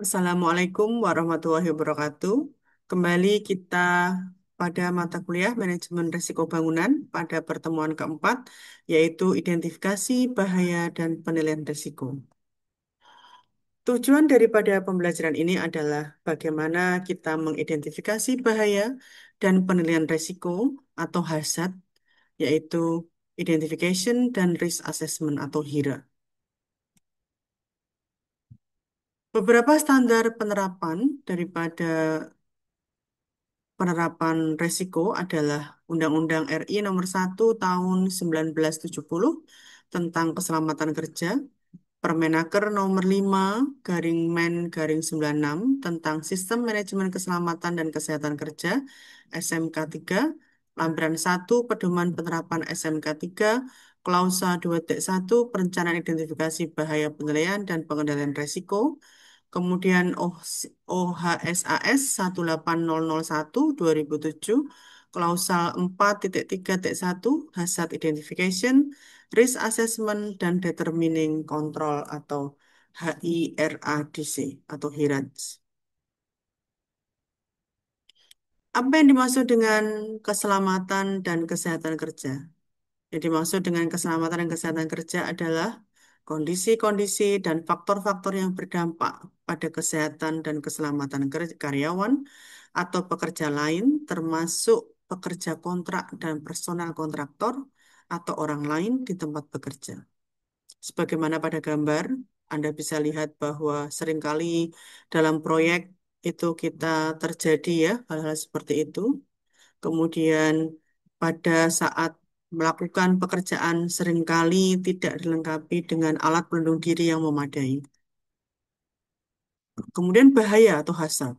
Assalamualaikum warahmatullahi wabarakatuh. Kembali kita pada mata kuliah Manajemen Risiko Bangunan pada pertemuan keempat, yaitu identifikasi bahaya dan penilaian risiko. Tujuan daripada pembelajaran ini adalah bagaimana kita mengidentifikasi bahaya dan penilaian risiko atau hazard, yaitu Identification dan Risk Assessment atau HIRA. Beberapa standar penerapan daripada penerapan resiko adalah Undang-Undang RI Nomor 1 Tahun 1970 tentang keselamatan kerja, Permenaker Nomor 5 garing Men garing 96 tentang Sistem Manajemen Keselamatan dan Kesehatan Kerja, SMK 3, Lampiran 1 Pedoman Penerapan SMK 3, Klausa 2.1 Perencanaan Identifikasi Bahaya Penilaian dan Pengendalian Resiko, kemudian OHSAS 18001 2007, klausal 4.3.1, Hazard Identification, Risk Assessment, dan Determining Control atau HIRADC atau HIRADS. Apa yang dimaksud dengan keselamatan dan kesehatan kerja? Yang dimaksud dengan keselamatan dan kesehatan kerja adalah kondisi-kondisi dan faktor-faktor yang berdampak pada kesehatan dan keselamatan karyawan atau pekerja lain, termasuk pekerja kontrak dan personal kontraktor atau orang lain di tempat bekerja. Sebagaimana pada gambar, Anda bisa lihat bahwa seringkali dalam proyek itu kita terjadi ya hal-hal seperti itu. Kemudian pada saat melakukan pekerjaan seringkali tidak dilengkapi dengan alat pelindung diri yang memadai. Kemudian bahaya atau hasad.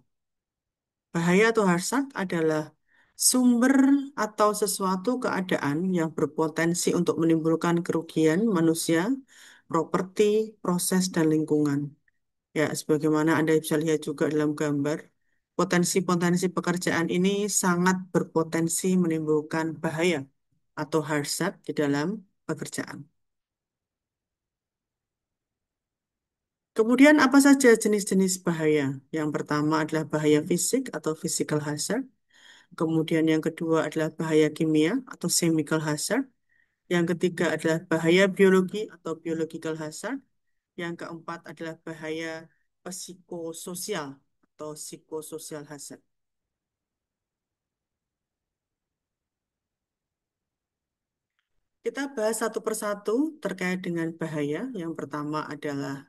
Bahaya atau hasad adalah sumber atau sesuatu keadaan yang berpotensi untuk menimbulkan kerugian manusia, properti, proses, dan lingkungan. Ya, sebagaimana Anda bisa lihat juga dalam gambar, potensi-potensi pekerjaan ini sangat berpotensi menimbulkan bahaya atau hazard di dalam pekerjaan. Kemudian apa saja jenis-jenis bahaya? Yang pertama adalah bahaya fisik atau physical hazard. Kemudian yang kedua adalah bahaya kimia atau chemical hazard. Yang ketiga adalah bahaya biologi atau biological hazard. Yang keempat adalah bahaya psikososial atau psikososial hazard. Kita bahas satu persatu terkait dengan bahaya. Yang pertama adalah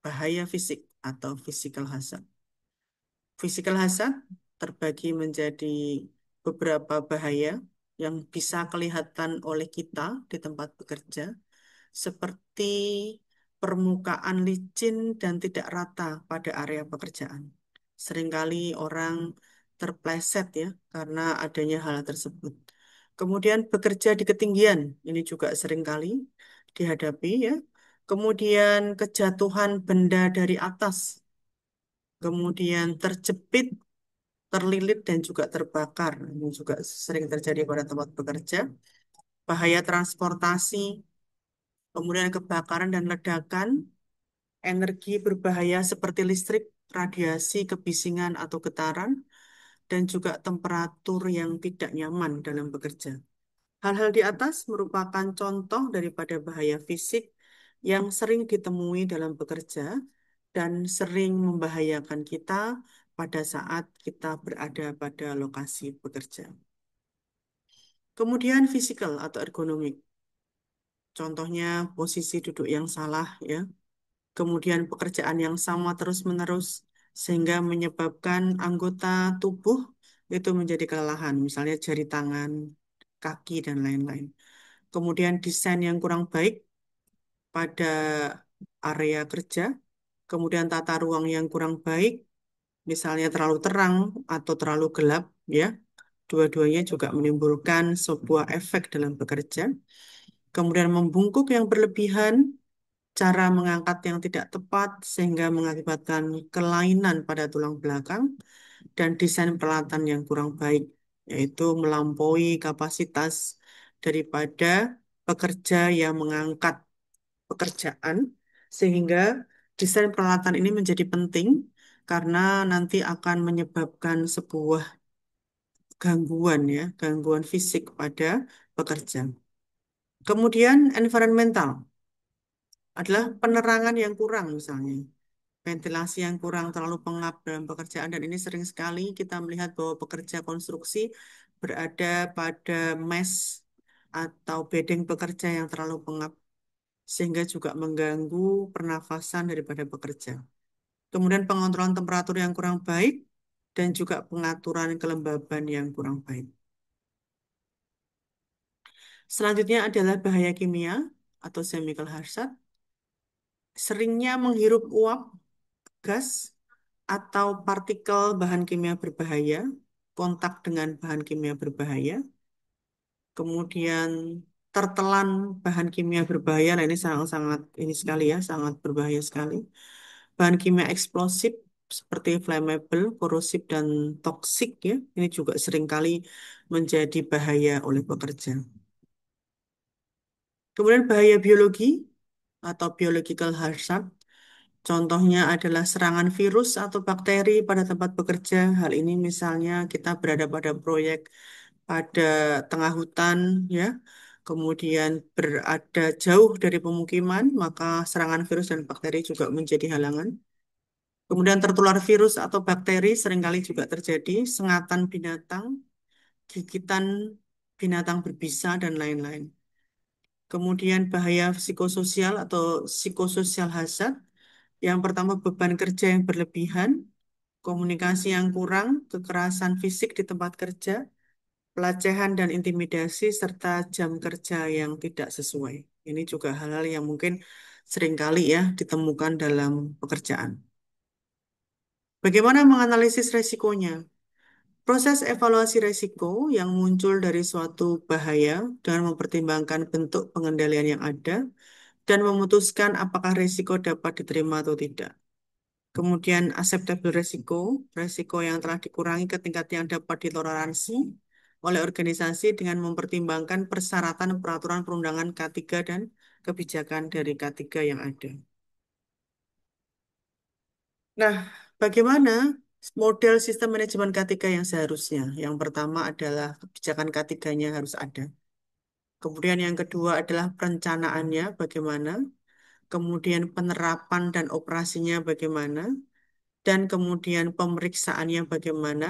bahaya fisik atau physical hazard. Physical hazard terbagi menjadi beberapa bahaya yang bisa kelihatan oleh kita di tempat bekerja, seperti permukaan licin dan tidak rata pada area pekerjaan. Seringkali orang terpleset ya karena adanya hal tersebut. Kemudian bekerja di ketinggian, ini juga seringkali dihadapi ya. Kemudian kejatuhan benda dari atas, kemudian terjepit, terlilit, dan juga terbakar. Ini juga sering terjadi pada tempat bekerja. Bahaya transportasi, kemudian kebakaran dan ledakan, energi berbahaya seperti listrik, radiasi, kebisingan, atau getaran, dan juga temperatur yang tidak nyaman dalam bekerja. Hal-hal di atas merupakan contoh daripada bahaya fisik yang sering ditemui dalam bekerja dan sering membahayakan kita pada saat kita berada pada lokasi bekerja. Kemudian fisikal atau ergonomik. Contohnya posisi duduk yang salah ya. Kemudian pekerjaan yang sama terus-menerus sehingga menyebabkan anggota tubuh itu menjadi kelelahan, misalnya jari tangan, kaki, dan lain-lain. Kemudian desain yang kurang baik pada area kerja, kemudian tata ruang yang kurang baik, misalnya terlalu terang atau terlalu gelap, ya, dua-duanya juga menimbulkan sebuah efek dalam bekerja. Kemudian membungkuk yang berlebihan, cara mengangkat yang tidak tepat sehingga mengakibatkan kelainan pada tulang belakang, dan desain peralatan yang kurang baik, yaitu melampaui kapasitas daripada pekerja yang mengangkat pekerjaan, sehingga desain peralatan ini menjadi penting karena nanti akan menyebabkan sebuah gangguan ya, gangguan fisik pada pekerja. Kemudian environmental adalah penerangan yang kurang misalnya. Ventilasi yang kurang terlalu pengap dalam pekerjaan dan ini sering sekali kita melihat bahwa pekerja konstruksi berada pada mesh atau bedeng pekerja yang terlalu pengap sehingga juga mengganggu pernafasan daripada pekerja. Kemudian pengontrolan temperatur yang kurang baik dan juga pengaturan kelembaban yang kurang baik. Selanjutnya adalah bahaya kimia atau chemical hazard. Seringnya menghirup uap, gas, atau partikel bahan kimia berbahaya, kontak dengan bahan kimia berbahaya, kemudian tertelan bahan kimia berbahaya, nah ini sangat-sangat ini sekali ya, sangat berbahaya sekali. Bahan kimia eksplosif seperti flammable, korosif, dan toksik ya, ini juga seringkali menjadi bahaya oleh pekerja. Kemudian bahaya biologi atau biological hazard. Contohnya adalah serangan virus atau bakteri pada tempat bekerja. Hal ini misalnya kita berada pada proyek pada tengah hutan, ya, kemudian berada jauh dari pemukiman, maka serangan virus dan bakteri juga menjadi halangan. Kemudian tertular virus atau bakteri seringkali juga terjadi, sengatan binatang, gigitan binatang berbisa, dan lain-lain. Kemudian bahaya psikososial atau psikososial hazard. Yang pertama, beban kerja yang berlebihan, komunikasi yang kurang, kekerasan fisik di tempat kerja, pelecehan dan intimidasi, serta jam kerja yang tidak sesuai. Ini juga hal-hal yang mungkin seringkali ya ditemukan dalam pekerjaan. Bagaimana menganalisis resikonya? Proses evaluasi resiko yang muncul dari suatu bahaya dengan mempertimbangkan bentuk pengendalian yang ada dan memutuskan apakah resiko dapat diterima atau tidak. Kemudian acceptable resiko, resiko yang telah dikurangi ke tingkat yang dapat ditoleransi oleh organisasi dengan mempertimbangkan persyaratan peraturan perundangan K3 dan kebijakan dari K3 yang ada. Nah, bagaimana model sistem manajemen K3 yang seharusnya? Yang pertama adalah kebijakan K3-nya harus ada. Kemudian yang kedua adalah perencanaannya bagaimana, kemudian penerapan dan operasinya bagaimana, dan kemudian pemeriksaannya bagaimana.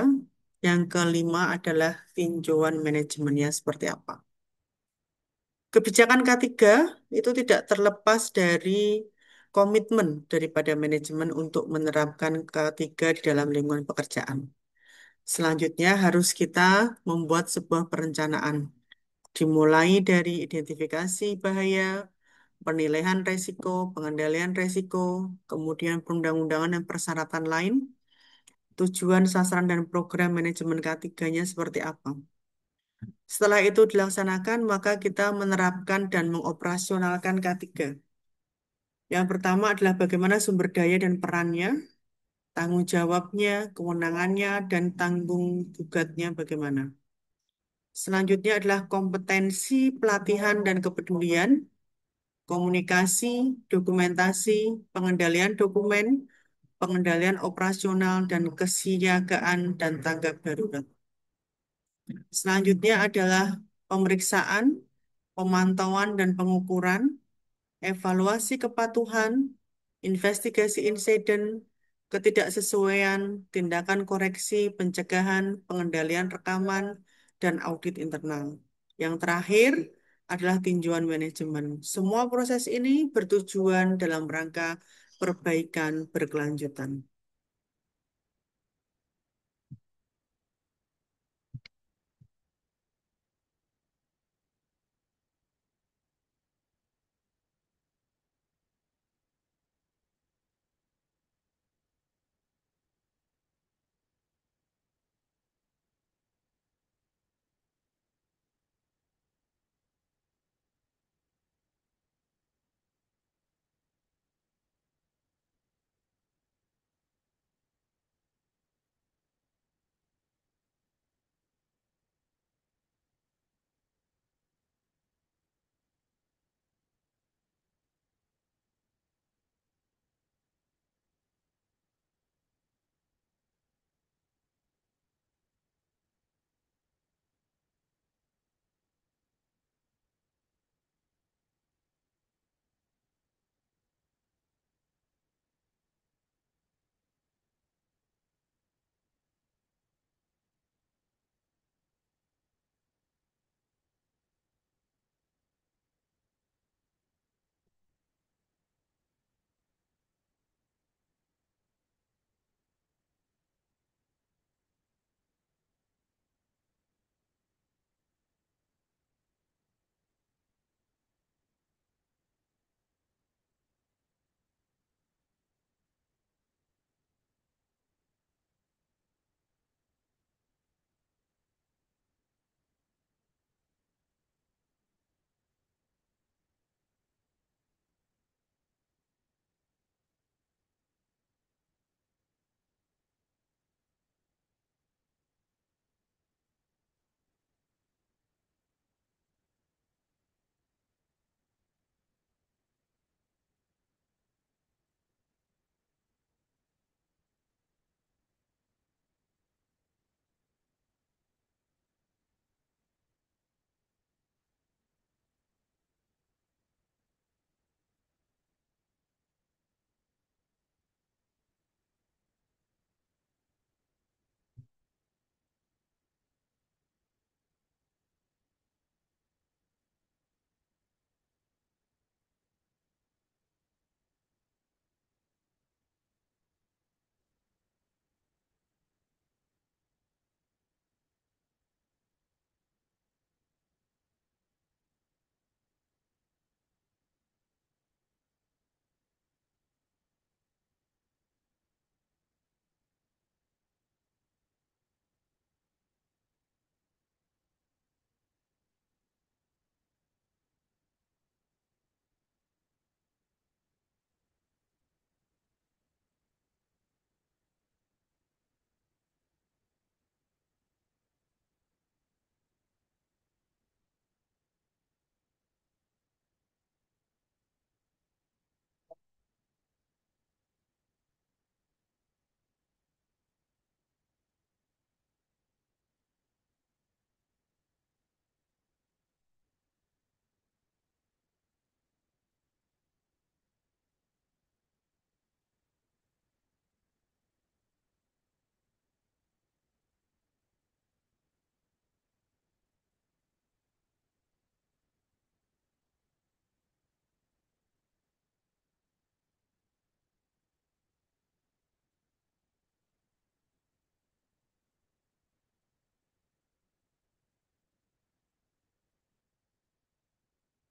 Yang kelima adalah tinjauan manajemennya seperti apa. Kebijakan K3 itu tidak terlepas dari komitmen daripada manajemen untuk menerapkan K3 di dalam lingkungan pekerjaan. Selanjutnya harus kita membuat sebuah perencanaan, dimulai dari identifikasi bahaya, penilaian resiko, pengendalian resiko, kemudian perundang-undangan dan persyaratan lain, tujuan, sasaran, dan program manajemen K3-nya seperti apa. Setelah itu dilaksanakan, maka kita menerapkan dan mengoperasionalkan K3. Yang pertama adalah bagaimana sumber daya dan perannya, tanggung jawabnya, kewenangannya, dan tanggung gugatnya bagaimana. Selanjutnya adalah kompetensi, pelatihan, dan kepedulian, komunikasi, dokumentasi, pengendalian dokumen, pengendalian operasional, dan kesiagaan dan tanggap darurat. Selanjutnya adalah pemeriksaan, pemantauan dan pengukuran, evaluasi kepatuhan, investigasi insiden, ketidaksesuaian, tindakan koreksi, pencegahan, pengendalian rekaman, dan audit internal. Yang terakhir adalah tinjauan manajemen. Semua proses ini bertujuan dalam rangka perbaikan berkelanjutan.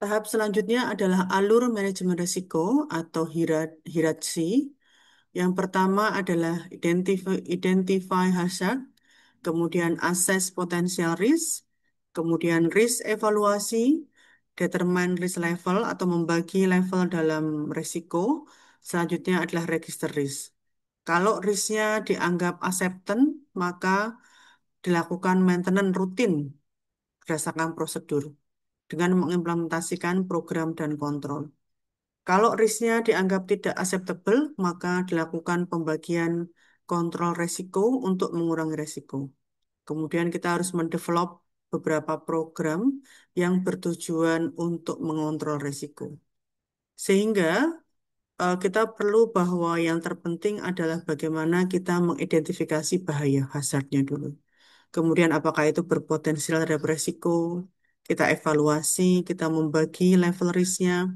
Tahap selanjutnya adalah alur manajemen risiko atau hierarki. Yang pertama adalah identify hazard, kemudian assess potential risk, kemudian risk evaluasi, determine risk level atau membagi level dalam risiko. Selanjutnya adalah register risk. Kalau risknya dianggap acceptance, maka dilakukan maintenance rutin berdasarkan prosedur dengan mengimplementasikan program dan kontrol. Kalau risknya dianggap tidak acceptable, maka dilakukan pembagian kontrol resiko untuk mengurangi resiko. Kemudian kita harus mendevelop beberapa program yang bertujuan untuk mengontrol resiko. Sehingga kita perlu bahwa yang terpenting adalah bagaimana kita mengidentifikasi bahaya hazardnya dulu. Kemudian apakah itu berpotensial terhadap resiko, kita evaluasi, kita membagi level risknya,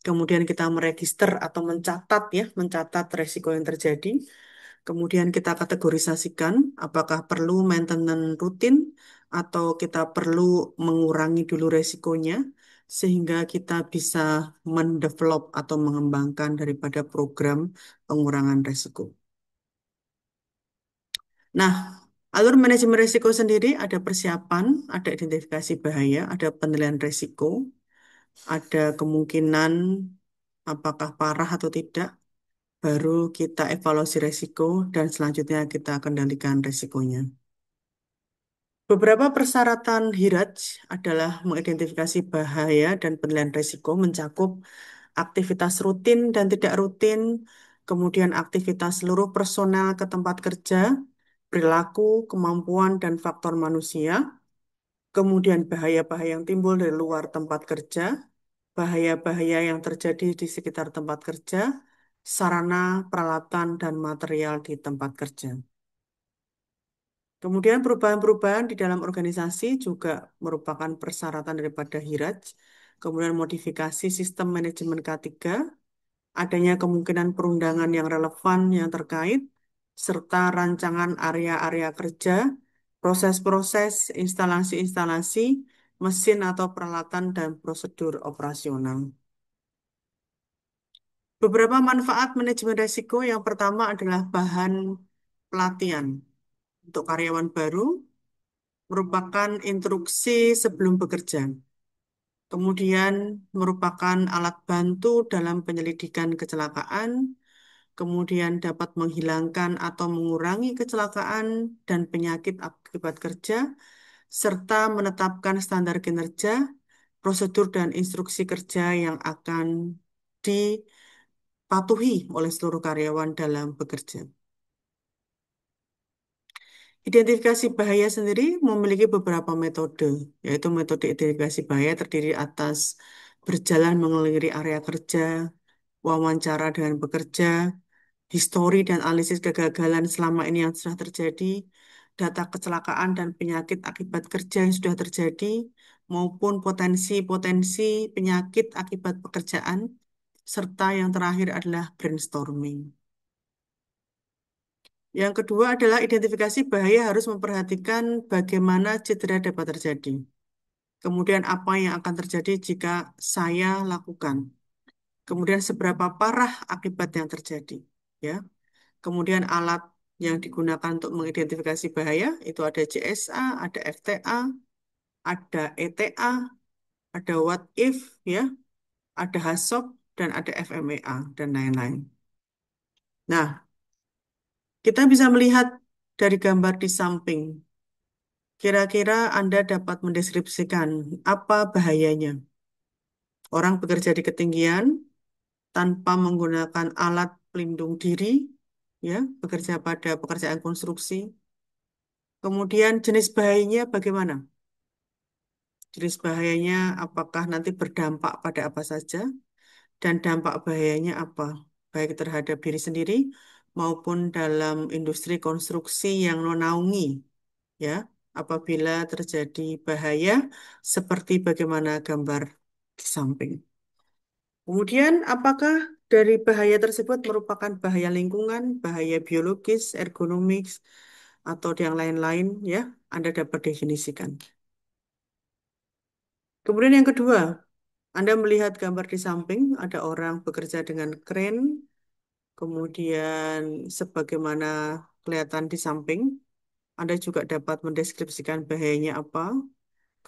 kemudian kita meregister atau mencatat ya, mencatat resiko yang terjadi. Kemudian kita kategorisasikan apakah perlu maintenance rutin atau kita perlu mengurangi dulu resikonya sehingga kita bisa mendevelop atau mengembangkan daripada program pengurangan resiko. Nah, alur manajemen risiko sendiri ada persiapan, ada identifikasi bahaya, ada penilaian risiko, ada kemungkinan apakah parah atau tidak, baru kita evaluasi risiko, dan selanjutnya kita kendalikan risikonya. Beberapa persyaratan HIRAJ adalah mengidentifikasi bahaya dan penilaian risiko mencakup aktivitas rutin dan tidak rutin, kemudian aktivitas seluruh personel ke tempat kerja, perilaku, kemampuan, dan faktor manusia, kemudian bahaya-bahaya yang timbul dari luar tempat kerja, bahaya-bahaya yang terjadi di sekitar tempat kerja, sarana, peralatan, dan material di tempat kerja. Kemudian perubahan-perubahan di dalam organisasi juga merupakan persyaratan daripada HIRAJ, kemudian modifikasi sistem manajemen K3, adanya kemungkinan perundangan yang relevan yang terkait, serta rancangan area-area kerja, proses-proses, instalasi-instalasi, mesin atau peralatan, dan prosedur operasional. Beberapa manfaat manajemen risiko yang pertama adalah bahan pelatihan untuk karyawan baru, merupakan instruksi sebelum bekerja. Kemudian merupakan alat bantu dalam penyelidikan kecelakaan, kemudian dapat menghilangkan atau mengurangi kecelakaan dan penyakit akibat kerja, serta menetapkan standar kinerja, prosedur dan instruksi kerja yang akan dipatuhi oleh seluruh karyawan dalam bekerja. Identifikasi bahaya sendiri memiliki beberapa metode, yaitu metode identifikasi bahaya terdiri atas berjalan mengelilingi area kerja, wawancara dengan pekerja, histori dan analisis kegagalan selama ini yang sudah terjadi, data kecelakaan dan penyakit akibat kerja yang sudah terjadi, maupun potensi-potensi penyakit akibat pekerjaan, serta yang terakhir adalah brainstorming. Yang kedua adalah identifikasi bahaya harus memperhatikan bagaimana cedera dapat terjadi. Kemudian apa yang akan terjadi jika saya lakukan. Kemudian seberapa parah akibat yang terjadi. Ya. Kemudian alat yang digunakan untuk mengidentifikasi bahaya itu ada CSA, ada FTA, ada ETA, ada what if, ya, ada HASOP, dan ada FMEA, dan lain-lain. Nah, kita bisa melihat dari gambar di samping. Kira-kira Anda dapat mendeskripsikan apa bahayanya. Orang bekerja di ketinggian tanpa menggunakan alat pelindung diri, ya, bekerja pada pekerjaan konstruksi. Kemudian jenis bahayanya bagaimana? Jenis bahayanya apakah nanti berdampak pada apa saja dan dampak bahayanya apa? Baik terhadap diri sendiri maupun dalam industri konstruksi yang menaungi, ya, apabila terjadi bahaya seperti bagaimana gambar di samping. Kemudian, apakah dari bahaya tersebut merupakan bahaya lingkungan, bahaya biologis, ergonomik, atau yang lain-lain, ya, Anda dapat definisikan. Kemudian yang kedua, Anda melihat gambar di samping, ada orang bekerja dengan kren, kemudian sebagaimana kelihatan di samping, Anda juga dapat mendeskripsikan bahayanya apa,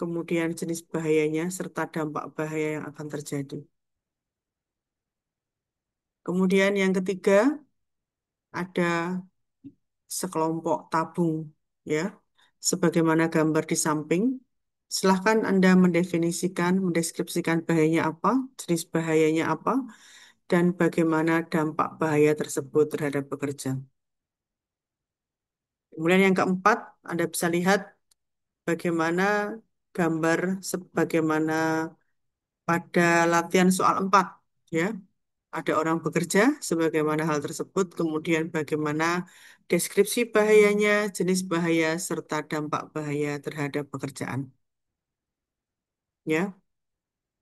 kemudian jenis bahayanya, serta dampak bahaya yang akan terjadi. Kemudian yang ketiga, ada sekelompok tabung, ya, sebagaimana gambar di samping. Silahkan Anda mendefinisikan, mendeskripsikan bahayanya apa, jenis bahayanya apa, dan bagaimana dampak bahaya tersebut terhadap pekerja. Kemudian yang keempat, Anda bisa lihat bagaimana gambar sebagaimana pada latihan soal 4, ya. Ada orang bekerja, sebagaimana hal tersebut, kemudian bagaimana deskripsi bahayanya, jenis bahaya, serta dampak bahaya terhadap pekerjaan. Ya,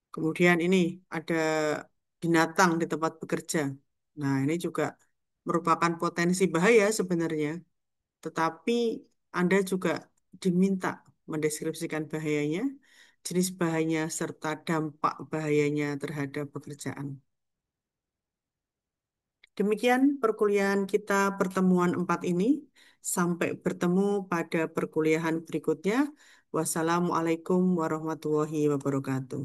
kemudian ini ada binatang di tempat bekerja. Nah, ini juga merupakan potensi bahaya sebenarnya, tetapi Anda juga diminta mendeskripsikan bahayanya, jenis bahayanya, serta dampak bahayanya terhadap pekerjaan. Demikian perkuliahan kita pertemuan 4 ini. Sampai bertemu pada perkuliahan berikutnya. Wassalamualaikum warahmatullahi wabarakatuh.